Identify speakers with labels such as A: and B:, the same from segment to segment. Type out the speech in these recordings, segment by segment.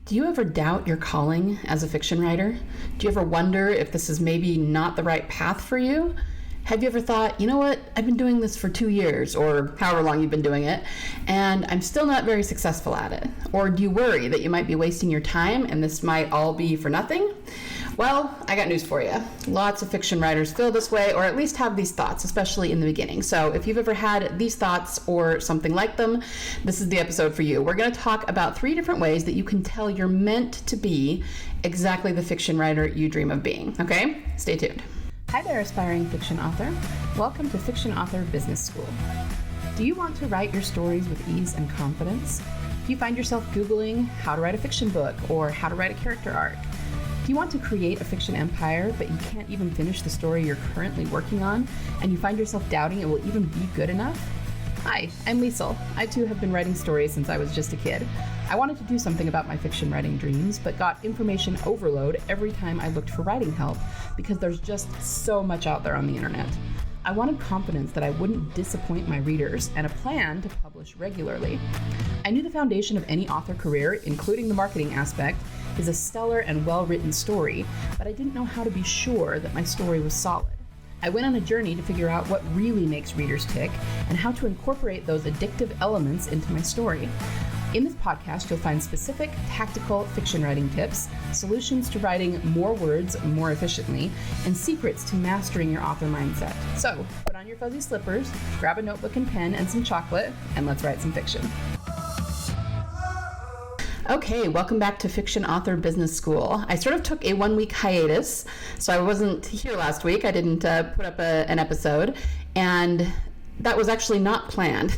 A: Do you ever doubt your calling as a fiction writer? Do you ever wonder if this is maybe not the right path for you? Have you ever thought, you know what, I've been doing this for 2 years or however long you've been doing it, and I'm still not very successful at it? Or do you worry that you might be wasting your time and this might all be for nothing? Well, I got news for you. Lots of fiction writers feel this way, or at least have these thoughts, especially in the beginning. So if you've ever had these thoughts or something like them, this is the episode for you. We're going to talk about 3 different ways that you can tell you're meant to be exactly the fiction writer you dream of being. Okay? Stay tuned. Hi there, aspiring fiction author. Welcome to Fiction Author Business School. Do you want to write your stories with ease and confidence? Do you find yourself Googling how to write a fiction book or how to write a character arc? Do you want to create a fiction empire, but you can't even finish the story you're currently working on, and you find yourself doubting it will even be good enough? Hi, I'm Liesl. I too have been writing stories since I was just a kid. I wanted to do something about my fiction writing dreams, but got information overload every time I looked for writing help, because there's just so much out there on the internet. I wanted confidence that I wouldn't disappoint my readers, and a plan to publish regularly. I knew the foundation of any author career, including the marketing aspect, is a stellar and well-written story, but I didn't know how to be sure that my story was solid. I went on a journey to figure out what really makes readers tick and how to incorporate those addictive elements into my story. In this podcast, you'll find specific, tactical fiction writing tips, solutions to writing more words more efficiently, and secrets to mastering your author mindset. So, put on your fuzzy slippers, grab a notebook and pen and some chocolate, and let's write some fiction. Okay, welcome back to Fiction Author Business School. I sort of took a 1-week hiatus, so I wasn't here last week. I didn't put up an episode, and that was actually not planned.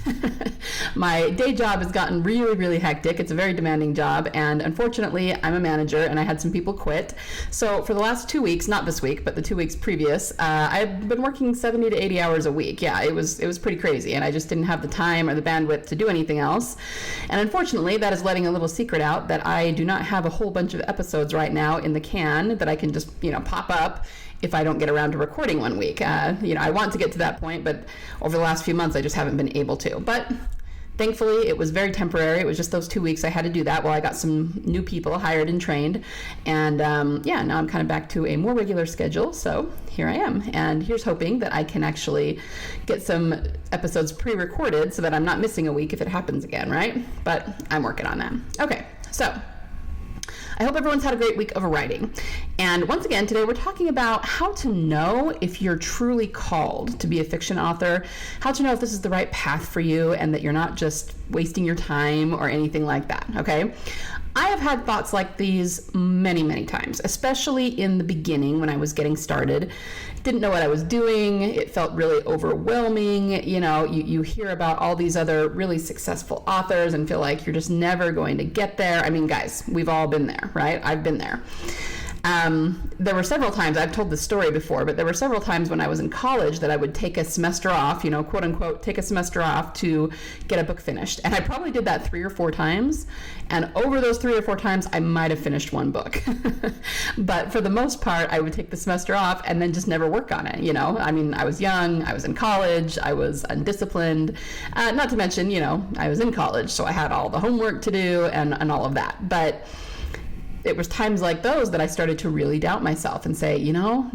A: My day job has gotten really, really hectic. It's a very demanding job, and unfortunately, I'm a manager, and I had some people quit. So for the last 2 weeks, not this week, but the 2 weeks previous, I've been working 70 to 80 hours a week. Yeah, it was pretty crazy, and I just didn't have the time or the bandwidth to do anything else. And unfortunately, that is letting a little secret out that I do not have a whole bunch of episodes right now in the can that I can just, pop up if I don't get around to recording 1 week. I want to get to that point, but over the last few months, I just haven't been able to. But thankfully, it was very temporary. It was just those 2 weeks I had to do that while I got some new people hired and trained. And now I'm kind of back to a more regular schedule. So here I am. And here's hoping that I can actually get some episodes pre-recorded so that I'm not missing a week if it happens again, right? But I'm working on that. Okay, so I hope everyone's had a great week of writing. And once again, today we're talking about how to know if you're truly called to be a fiction author, how to know if this is the right path for you and that you're not just wasting your time or anything like that, okay? I have had thoughts like these many, many times, especially in the beginning when I was getting started. Didn't know what I was doing. It felt really overwhelming. You hear about all these other really successful authors and feel like you're just never going to get there. I mean, guys, we've all been there, right? I've been there. There were several times, I've told this story before, but there were several times when I was in college that I would take a semester off, quote unquote, take a semester off to get a book finished. And I probably did that 3 or 4 times. And over those 3 or 4 times, I might have finished one book. But for the most part, I would take the semester off and then just never work on it. I was young, I was in college, I was undisciplined, not to mention, I was in college, so I had all the homework to do and all of that. But it was times like those that I started to really doubt myself and say,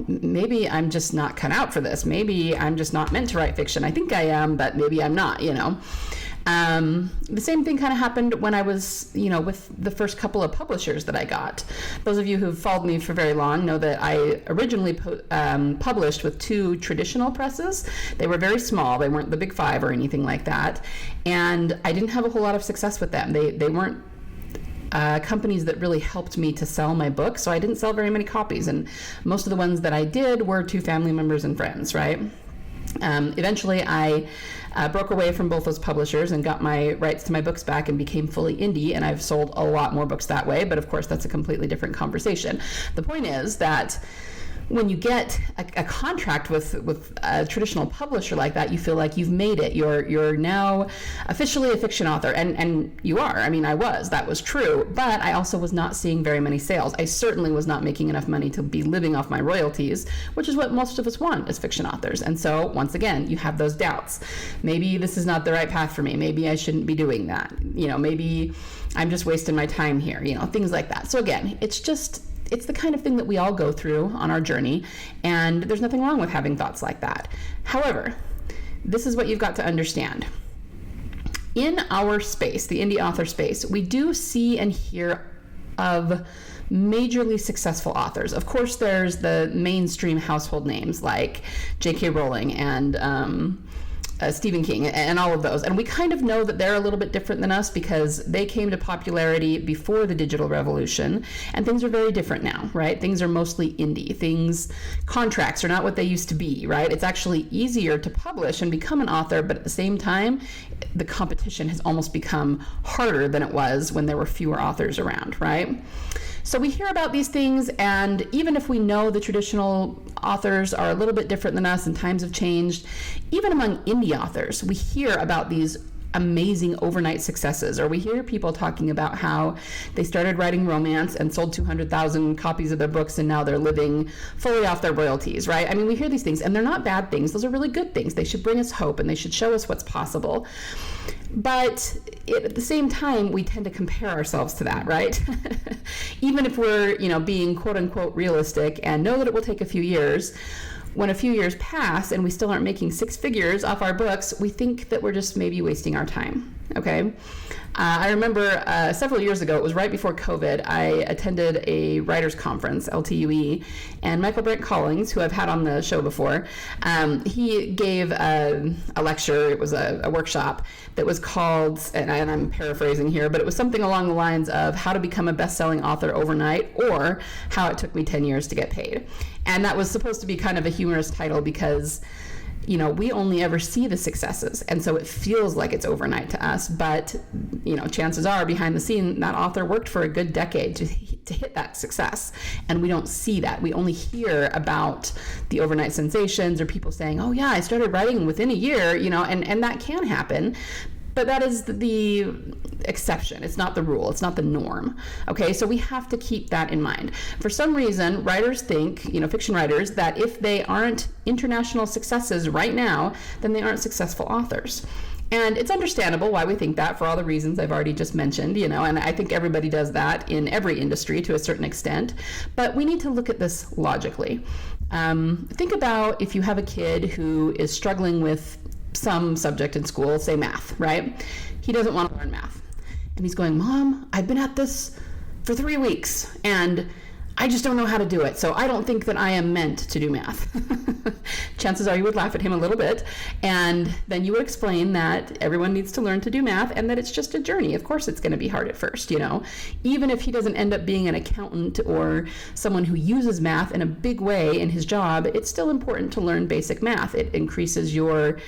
A: maybe I'm just not cut out for this. Maybe I'm just not meant to write fiction. I think I am, but maybe I'm not, The same thing kind of happened when I was, with the first couple of publishers that I got. Those of you who've followed me for very long know that I originally published with 2 traditional presses. They were very small. They weren't the big 5 or anything like that. And I didn't have a whole lot of success with them. They weren't companies that really helped me to sell my book, so I didn't sell very many copies, and most of the ones that I did were to family members and friends, right? Eventually, I broke away from both those publishers and got my rights to my books back and became fully indie, and I've sold a lot more books that way, but of course, that's a completely different conversation. The point is that when you get a contract with a traditional publisher like that, you feel like you've made it. You're now officially a fiction author, and you are. I mean, that was true, but I also was not seeing very many sales. I certainly was not making enough money to be living off my royalties, which is what most of us want as fiction authors. And so once again, you have those doubts. Maybe this is not the right path for me. Maybe I shouldn't be doing that. Maybe I'm just wasting my time here, things like that. So again, it's the kind of thing that we all go through on our journey, and there's nothing wrong with having thoughts like that. However, this is what you've got to understand. In our space, the indie author space, we do see and hear of majorly successful authors. Of course, there's the mainstream household names like J.K. Rowling and Stephen King and all of those. And we kind of know that they're a little bit different than us because they came to popularity before the digital revolution, and things are very different now, right? Things are mostly indie. Contracts are not what they used to be, right? It's actually easier to publish and become an author, but at the same time, the competition has almost become harder than it was when there were fewer authors around, right? So we hear about these things, and even if we know the traditional authors are a little bit different than us and times have changed, even among indie authors, we hear about these amazing overnight successes, or we hear people talking about how they started writing romance and sold 200,000 copies of their books and now they're living fully off their royalties, right? I mean, we hear these things, and they're not bad things. Those are really good things. They should bring us hope, and they should show us what's possible. But at the same time, we tend to compare ourselves to that, right? Even if we're, being quote unquote realistic and know that it will take a few years, when a few years pass and we still aren't making six figures off our books, we think that we're just maybe wasting our time, okay? I remember several years ago, it was right before COVID, I attended a writers conference, LTUE, and Michael Brent Collins, who I've had on the show before, he gave a lecture. It was a workshop that was called, and I'm paraphrasing here, but it was something along the lines of how to become a best-selling author overnight, or how it took me 10 years to get paid. And that was supposed to be kind of a humorous title because we only ever see the successes, and so it feels like it's overnight to us, but chances are behind the scene that author worked for a good decade to hit that success, and we don't see that. We only hear about the overnight sensations, or people saying, oh yeah, I started writing within a year, and that can happen. But that is the exception. It's not the rule. It's not the norm. Okay, so we have to keep that in mind. For some reason, writers think, fiction writers, that if they aren't international successes right now, then they aren't successful authors. And it's understandable why we think that, for all the reasons I've already just mentioned, and I think everybody does that in every industry to a certain extent. But we need to look at this logically. Think about if you have a kid who is struggling with some subject in school, say math, right? He doesn't want to learn math. And he's going, Mom, I've been at this for 3 weeks and I just don't know how to do it. So I don't think that I am meant to do math. Chances are you would laugh at him a little bit. And then you would explain that everyone needs to learn to do math and that it's just a journey. Of course, it's going to be hard at first, Even if he doesn't end up being an accountant or someone who uses math in a big way in his job, it's still important to learn basic math. It increases your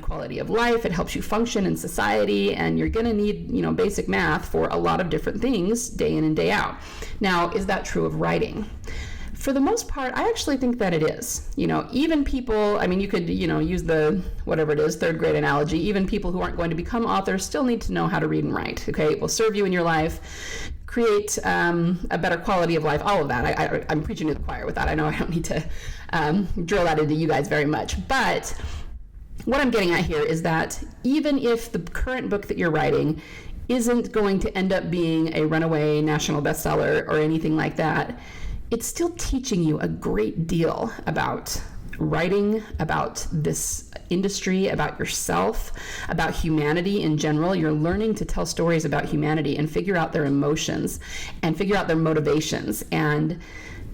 A: quality of life. It helps you function in society. And you're going to need, basic math for a lot of different things day in and day out. Now, is that true of writing? For the most part, I actually think that it is. Even people, you could, use the, whatever it is, third grade analogy, even people who aren't going to become authors still need to know how to read and write, okay? It will serve you in your life, create a better quality of life, all of that. I'm preaching to the choir with that. I know I don't need to drill that into you guys very much, but what I'm getting at here is that even if the current book that you're writing isn't going to end up being a runaway national bestseller or anything like that, it's still teaching you a great deal about writing, about this industry, about yourself, about humanity in general. You're learning to tell stories about humanity and figure out their emotions and figure out their motivations. And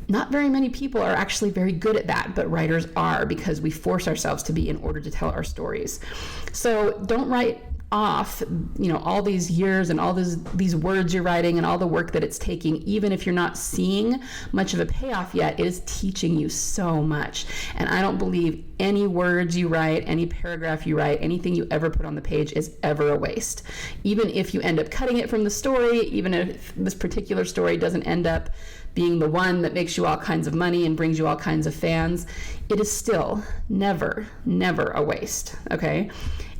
A: not very many people are actually very good at that, but writers are, because we force ourselves to be in order to tell our stories. So don't write off, all these years and all these words you're writing and all the work that it's taking, even if you're not seeing much of a payoff yet, it is teaching you so much. And I don't believe any words you write, any paragraph you write, anything you ever put on the page is ever a waste. Even if you end up cutting it from the story, even if this particular story doesn't end up being the one that makes you all kinds of money and brings you all kinds of fans, it is still never a waste, okay?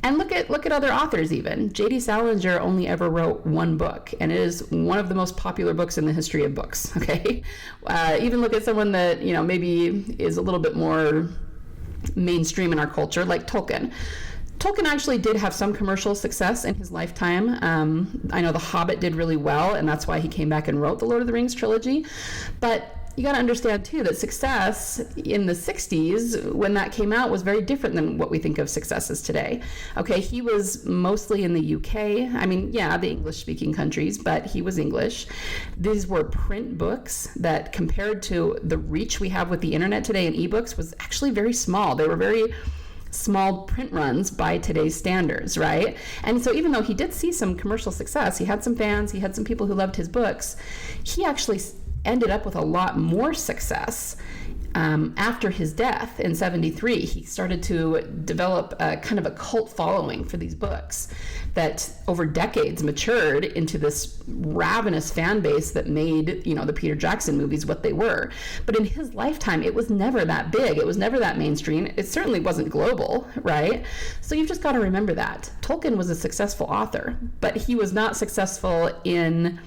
A: And look at other authors even. J.D. Salinger only ever wrote one book, and it is one of the most popular books in the history of books, okay? Even look at someone that, maybe is a little bit more mainstream in our culture, like Tolkien. Tolkien actually did have some commercial success in his lifetime. I know The Hobbit did really well, and that's why he came back and wrote the Lord of the Rings trilogy. But you got to understand, too, that success in the 60s, when that came out, was very different than what we think of successes today. Okay, he was mostly in the UK. I mean, yeah, the English-speaking countries, but he was English. These were print books that, compared to the reach we have with the internet today and ebooks, was actually very small. They were very small print runs by today's standards, right? And so even though he did see some commercial success, he had some fans, he had some people who loved his books, he actually ended up with a lot more success after his death in 73. He started to develop a kind of a cult following for these books that over decades matured into this ravenous fan base that made, the Peter Jackson movies what they were. But in his lifetime, it was never that big. It was never that mainstream. It certainly wasn't global, right? So you've just got to remember that. Tolkien was a successful author, but he was not successful in,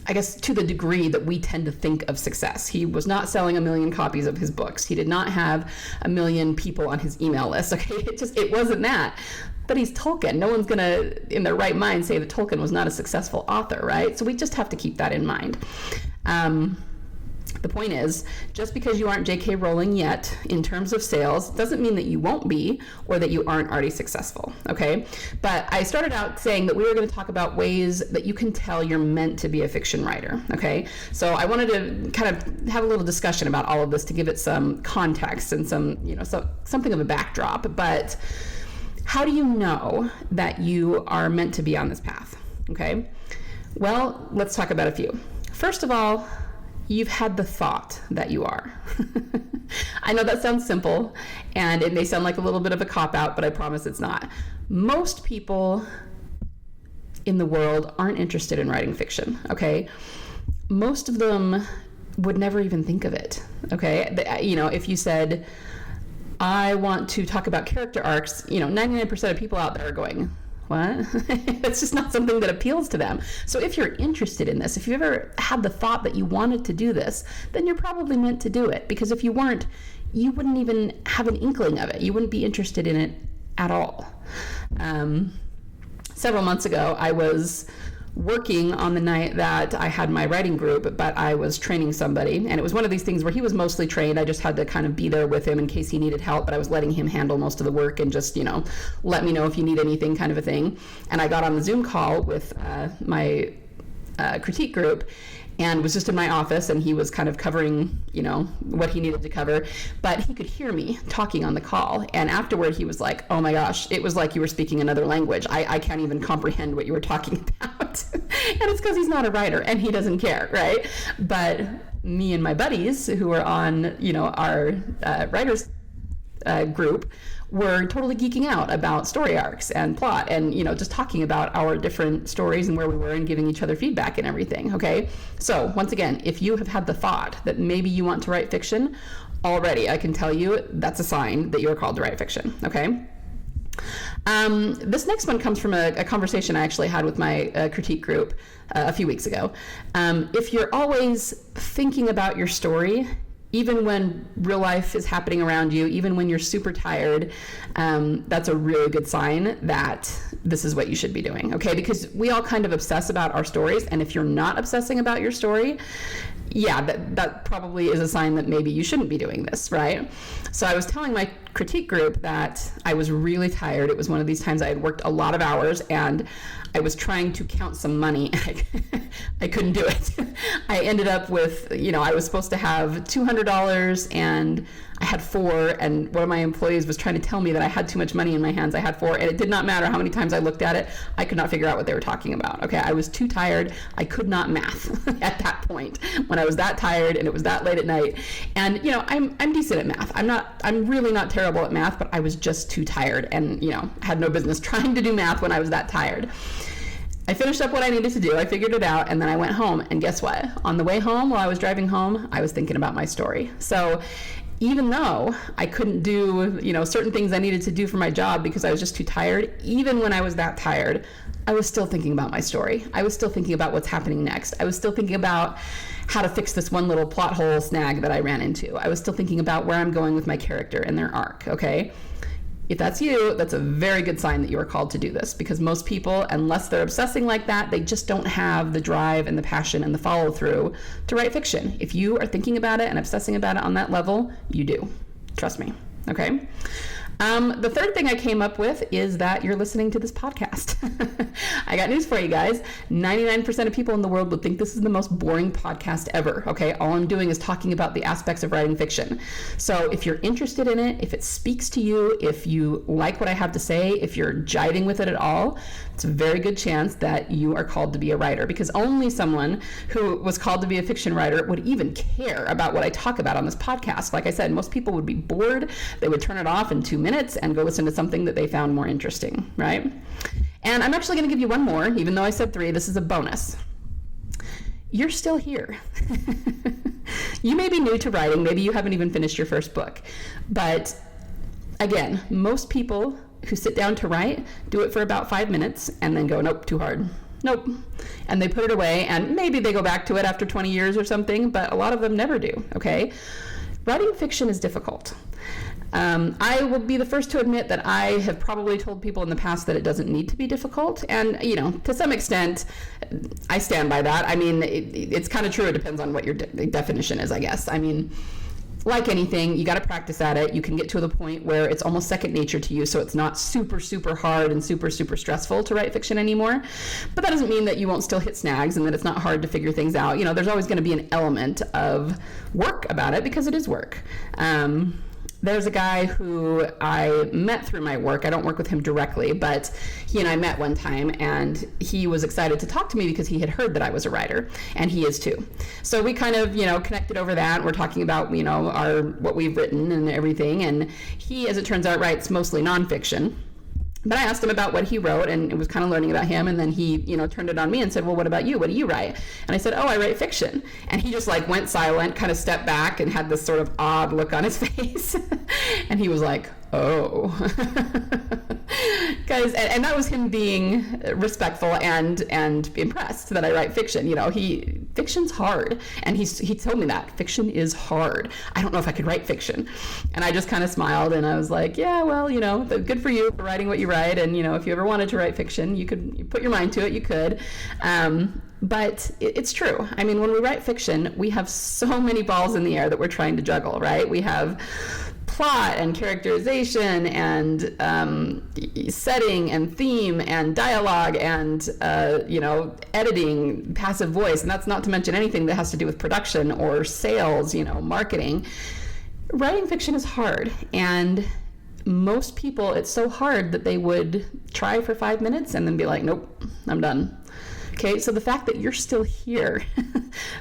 A: I guess, to the degree that we tend to think of success. He was not selling 1 million copies of his books. He did not have 1 million people on his email list. Okay, it wasn't that. But he's Tolkien. No one's going to, in their right mind, say that Tolkien was not a successful author, right? So we just have to keep that in mind. The point is, just because you aren't J.K. Rowling yet in terms of sales doesn't mean that you won't be or that you aren't already successful, okay? But I started out saying that we were going to talk about ways that you can tell you're meant to be a fiction writer, okay? So I wanted to kind of have a little discussion about all of this to give it some context and some, something of a backdrop. But how do you know that you are meant to be on this path, okay? Well, let's talk about a few. First of all, you've had the thought that you are. I know that sounds simple, and it may sound like a little bit of a cop-out, but I promise it's not. Most people in the world aren't interested in writing fiction, okay? Most of them would never even think of it, okay? If you said, I want to talk about character arcs, 99% of people out there are going, what? It's just not something that appeals to them. So if you're interested in this, if you ever had the thought that you wanted to do this, then you're probably meant to do it. Because if you weren't, you wouldn't even have an inkling of it. You wouldn't be interested in it at all. Several months ago, I was working on the night that I had my writing group, but I was training somebody, and it was one of these things where he was mostly trained. I just had to kind of be there with him in case he needed help, but I was letting him handle most of the work and just, let me know if you need anything, kind of a thing. And I got on the Zoom call with my critique group, and was just in my office, and he was kind of covering, what he needed to cover, but he could hear me talking on the call. And afterward, he was like, oh my gosh, it was like you were speaking another language. I can't even comprehend what you were talking about. And it's because he's not a writer and he doesn't care, right? But me and my buddies who were on, our writers group were totally geeking out about story arcs and plot and, just talking about our different stories and where we were and giving each other feedback and everything, okay? So once again, if you have had the thought that maybe you want to write fiction, already I can tell you that's a sign that you're called to write fiction, okay? This next one comes from a conversation I actually had with my critique group a few weeks ago. If you're always thinking about your story, even when real life is happening around you, even when you're super tired, that's a really good sign that this is what you should be doing, okay? Because we all kind of obsess about our stories, and if you're not obsessing about your story, yeah, that probably is a sign that maybe you shouldn't be doing this, right? So I was telling my critique group that I was really tired. It was one of these times I had worked a lot of hours, and I was trying to count some money. I couldn't do it. I I ended up with, I was supposed to have $200 and I had $4, and one of my employees was trying to tell me that I had too much money in my hands. I had $4, and it did not matter how many times I looked at it. I could not figure out what they were talking about. Okay, I was too tired. I could not math at that point when I was that tired and it was that late at night. And I'm decent at math. I'm really not terrible at math, but I was just too tired, and had no business trying to do math when I was that tired. I finished up what I needed to do. I figured it out, and then I went home. And guess what? On the way home, while I was driving home, I was thinking about my story. So even though I couldn't do, certain things I needed to do for my job because I was just too tired, even when I was that tired, I was still thinking about my story. I was still thinking about what's happening next. I was still thinking about how to fix this one little plot hole snag that I ran into. I was still thinking about where I'm going with my character and their arc, okay? If that's you, that's a very good sign that you are called to do this, because most people, unless they're obsessing like that, they just don't have the drive and the passion and the follow through to write fiction. If you are thinking about it and obsessing about it on that level, you do. Trust me. Okay. The third thing I came up with is that you're listening to this podcast. I got news for you guys. 99% of people in the world would think this is the most boring podcast ever. Okay. All I'm doing is talking about the aspects of writing fiction. So if you're interested in it, if it speaks to you, if you like what I have to say, if you're jiving with it at all, it's a very good chance that you are called to be a writer, because only someone who was called to be a fiction writer would even care about what I talk about on this podcast. Like I said, most people would be bored. They would turn it off in 2 minutes and go listen to something that they found more interesting, right? And I'm actually going to give you one more, even though I said 3. This is a bonus. You're still here. You may be new to writing. Maybe you haven't even finished your first book. But again, most people who sit down to write do it for about 5 minutes and then go, nope, too hard. Nope. And they put it away, and maybe they go back to it after 20 years or something, but a lot of them never do, okay? Writing fiction is difficult. I will be the first to admit that I have probably told people in the past that it doesn't need to be difficult. And, to some extent, I stand by that. I mean, it's kind of true. It depends on what your definition is, I guess. I mean, like anything, you got to practice at it. You can get to the point where it's almost second nature to you, so it's not super, super hard and super, super stressful to write fiction anymore. But that doesn't mean that you won't still hit snags and that it's not hard to figure things out. There's always going to be an element of work about it, because it is work. There's a guy who I met through my work. I don't work with him directly, but he and I met one time, and he was excited to talk to me because he had heard that I was a writer, and he is too. So we kind of, connected over that. We're talking about, what we've written and everything. And he, as it turns out, writes mostly nonfiction. But I asked him about what he wrote, and it was kind of learning about him. And then he, turned it on me and said, well, what about you? What do you write? And I said, oh, I write fiction. And he just went silent, kind of stepped back and had this sort of odd look on his face. And he was like, oh. Guys, and that was him being respectful and impressed that I write fiction. Fiction's hard. And he told me that fiction is hard. I don't know if I could write fiction. And I just kind of smiled, and I was like, yeah, well, good for you for writing what you write. And, if you ever wanted to write fiction, you put your mind to it, you could. But it's true. I mean, when we write fiction, we have so many balls in the air that we're trying to juggle, right? We have plot and characterization and setting and theme and dialogue and editing, passive voice, and that's not to mention anything that has to do with production or sales, marketing. Writing fiction is hard, and most people, it's so hard that they would try for 5 minutes and then be like, nope, I'm done. Okay, so the fact that you're still here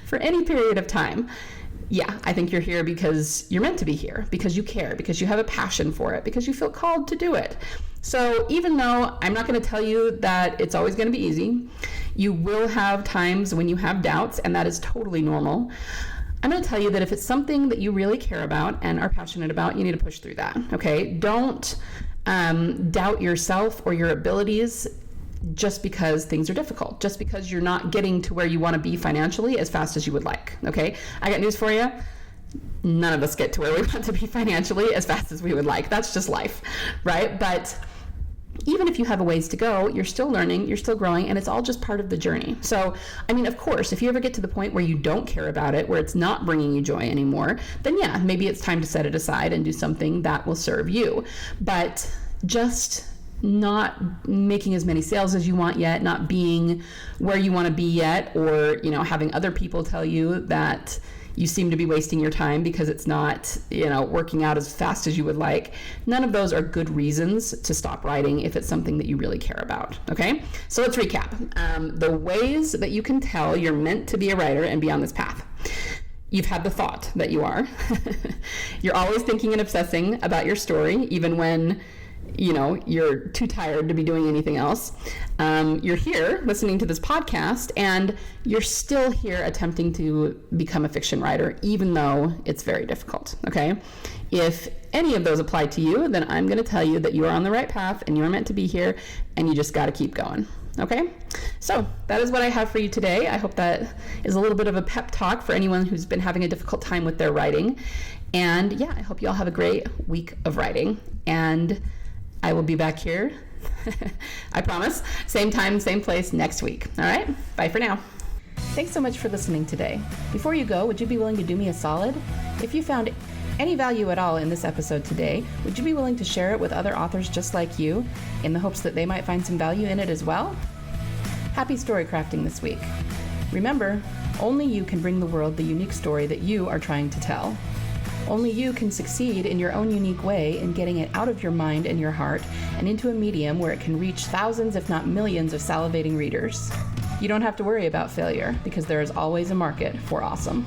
A: for any period of time, yeah, I think you're here because you're meant to be here, because you care, because you have a passion for it, because you feel called to do it. So even though I'm not going to tell you that it's always going to be easy, you will have times when you have doubts, and that is totally normal. I'm going to tell you that if it's something that you really care about and are passionate about, you need to push through that, okay? Don't doubt yourself or your abilities just because things are difficult, just because you're not getting to where you want to be financially as fast as you would like, okay? I got news for you. None of us get to where we want to be financially as fast as we would like. That's just life, right? But even if you have a ways to go, you're still learning, you're still growing, and it's all just part of the journey. So, I mean, of course, if you ever get to the point where you don't care about it, where it's not bringing you joy anymore, then yeah, maybe it's time to set it aside and do something that will serve you. But just not making as many sales as you want yet, not being where you want to be yet, or, having other people tell you that you seem to be wasting your time because it's not, working out as fast as you would like. None of those are good reasons to stop writing if it's something that you really care about, okay? So let's recap. The ways that you can tell you're meant to be a writer and be on this path. You've had the thought that you are. You're always thinking and obsessing about your story, even when you're too tired to be doing anything else. You're here listening to this podcast, and you're still here attempting to become a fiction writer, even though it's very difficult, okay? If any of those apply to you, then I'm going to tell you that you are on the right path and you're meant to be here, and you just got to keep going. Okay, so that is what I have for you today. I hope that is a little bit of a pep talk for anyone who's been having a difficult time with their writing. And yeah, I hope you all have a great week of writing. And I will be back here, I promise, same time, same place next week. All right, bye for now. Thanks so much for listening today. Before you go, would you be willing to do me a solid? If you found any value at all in this episode today, would you be willing to share it with other authors just like you, in the hopes that they might find some value in it as well? Happy story crafting this week. Remember, only you can bring the world the unique story that you are trying to tell. Only you can succeed in your own unique way in getting it out of your mind and your heart and into a medium where it can reach thousands, if not millions, of salivating readers. You don't have to worry about failure because there is always a market for awesome.